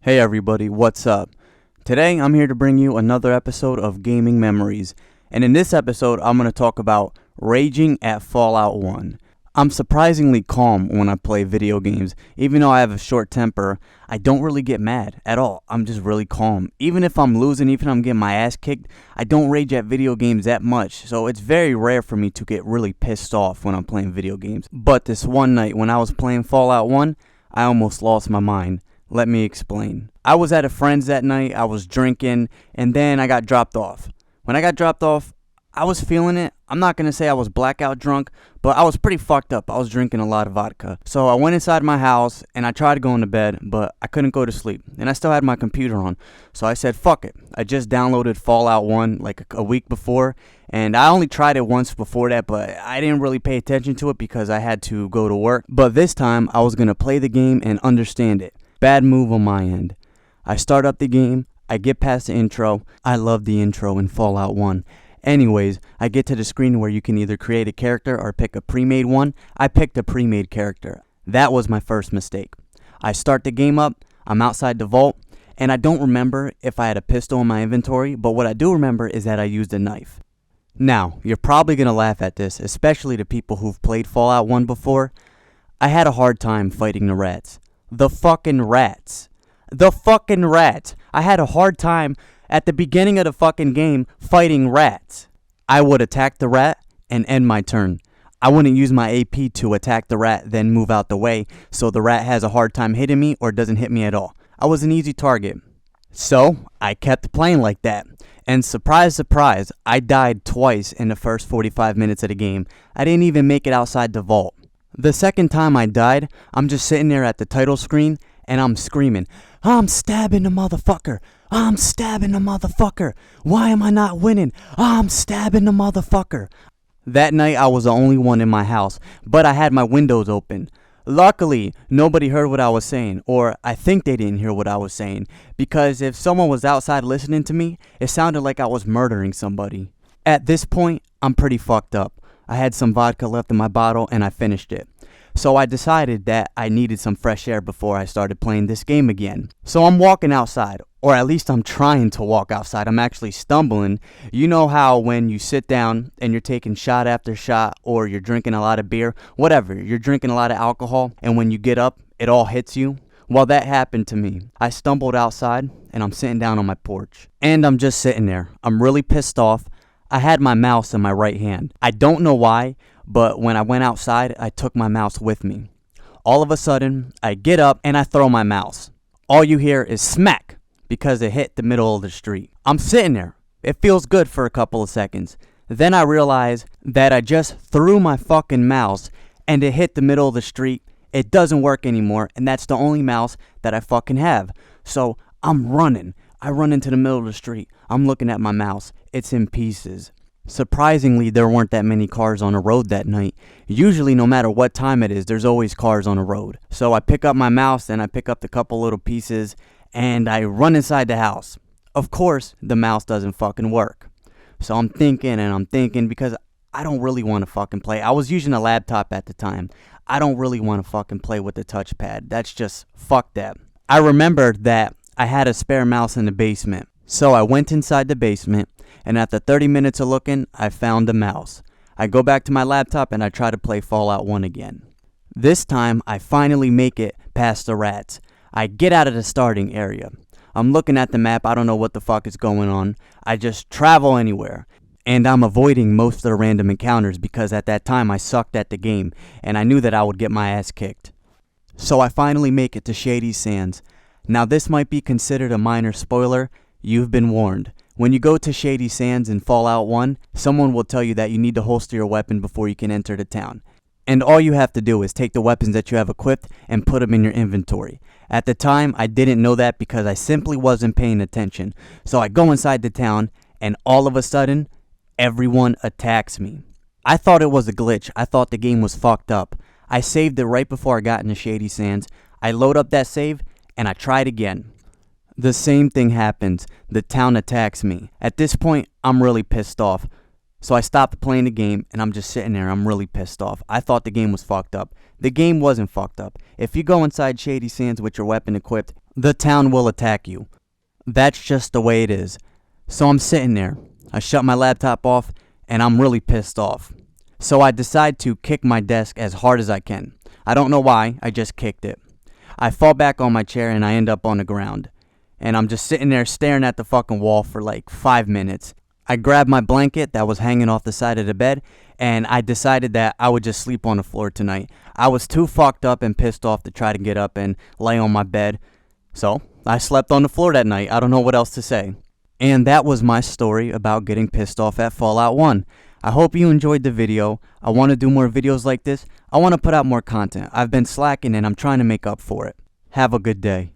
Hey everybody, what's up? Today I'm here to bring you another episode of Gaming Memories, and in this episode I'm going to talk about raging at Fallout 1. I'm surprisingly calm when I play video games. Even though I have a short temper, I don't really get mad at all. I'm just really calm. Even if I'm losing, even if I'm getting my ass kicked, I don't rage at video games that much. So it's very rare for me to get really pissed off when I'm playing video games. But this one night when I was playing Fallout 1, I almost lost my mind. Let me explain. I was at a friend's that night, I was drinking, and then I got dropped off. When I got dropped off, I was feeling it. I'm not going to say I was blackout drunk, but I was pretty fucked up. I was drinking a lot of vodka. So I went inside my house, and I tried going to bed, but I couldn't go to sleep. And I still had my computer on. So I said, fuck it. I just downloaded Fallout 1 like a week before, and I only tried it once before that, but I didn't really pay attention to it because I had to go to work. But this time, I was going to play the game and understand it. Bad move on my end. I start up the game, I get past the intro. I love the intro in Fallout 1. Anyways, I get to the screen where you can either create a character or pick a pre-made one. I picked a pre-made character. That was my first mistake. I start the game up, I'm outside the vault, and I don't remember if I had a pistol in my inventory, but what I do remember is that I used a knife. Now, you're probably going to laugh at this, especially the people who've played Fallout 1 before. I had a hard time fighting the rats. The fucking rats. The fucking rats. I had a hard time at the beginning of the fucking game fighting rats. I would attack the rat and end my turn. I wouldn't use my AP to attack the rat, then move out the way, so the rat has a hard time hitting me or doesn't hit me at all. I was an easy target. So, I kept playing like that. And surprise, surprise, I died twice in the first 45 minutes of the game. I didn't even make it outside the vault. The second time I died, I'm just sitting there at the title screen, and I'm screaming, I'm stabbing the motherfucker! I'm stabbing the motherfucker! Why am I not winning? I'm stabbing the motherfucker! That night, I was the only one in my house, but I had my windows open. Luckily, nobody heard what I was saying, or I think they didn't hear what I was saying, because if someone was outside listening to me, it sounded like I was murdering somebody. At this point, I'm pretty fucked up. I had some vodka left in my bottle and I finished it. So I decided that I needed some fresh air before I started playing this game again. So I'm walking outside, or at least I'm trying to walk outside. I'm actually stumbling. You know how when you sit down and you're taking shot after shot, or you're drinking a lot of beer, whatever, you're drinking a lot of alcohol, and when you get up, it all hits you? Well, that happened to me. I stumbled outside and I'm sitting down on my porch. And I'm just sitting there. I'm really pissed off. I had my mouse in my right hand. I don't know why, but when I went outside, I took my mouse with me. All of a sudden, I get up and I throw my mouse. All you hear is smack because it hit the middle of the street. I'm sitting there. It feels good for a couple of seconds. Then I realize that I just threw my fucking mouse and it hit the middle of the street. It doesn't work anymore, and that's the only mouse that I fucking have. So I'm running. I run into the middle of the street. I'm looking at my mouse. It's in pieces. Surprisingly, there weren't that many cars on the road that night. Usually, no matter what time it is, there's always cars on the road. So I pick up my mouse and I pick up the couple little pieces and I run inside the house. Of course, the mouse doesn't fucking work. So I'm thinking because I don't really want to fucking play. I was using a laptop at the time. I don't really want to fucking play with the touchpad. That's just, fuck that. I remembered that I had a spare mouse in the basement. So I went inside the basement, and after 30 minutes of looking, I found the mouse. I go back to my laptop and I try to play Fallout 1 again. This time, I finally make it past the rats. I get out of the starting area. I'm looking at the map, I don't know what the fuck is going on. I just travel anywhere. And I'm avoiding most of the random encounters because at that time I sucked at the game, and I knew that I would get my ass kicked. So I finally make it to Shady Sands. Now this might be considered a minor spoiler. You've been warned. When you go to Shady Sands in Fallout 1, someone will tell you that you need to holster your weapon before you can enter the town. And all you have to do is take the weapons that you have equipped and put them in your inventory. At the time, I didn't know that because I simply wasn't paying attention. So I go inside the town, and all of a sudden, everyone attacks me. I thought it was a glitch. I thought the game was fucked up. I saved it right before I got into Shady Sands. I load up that save, and I tried again. The same thing happens. The town attacks me. At this point, I'm really pissed off. So I stopped playing the game, and I'm just sitting there. I'm really pissed off. I thought the game was fucked up. The game wasn't fucked up. If you go inside Shady Sands with your weapon equipped, the town will attack you. That's just the way it is. So I'm sitting there. I shut my laptop off and I'm really pissed off. So I decide to kick my desk as hard as I can. I don't know why, I just kicked it. I fall back on my chair and I end up on the ground. And I'm just sitting there staring at the fucking wall for like 5 minutes. I grabbed my blanket that was hanging off the side of the bed and I decided that I would just sleep on the floor tonight. I was too fucked up and pissed off to try to get up and lay on my bed. So I slept on the floor that night. I don't know what else to say. And that was my story about getting pissed off at Fallout 1. I hope you enjoyed the video. I want to do more videos like this. I want to put out more content. I've been slacking and I'm trying to make up for it. Have a good day.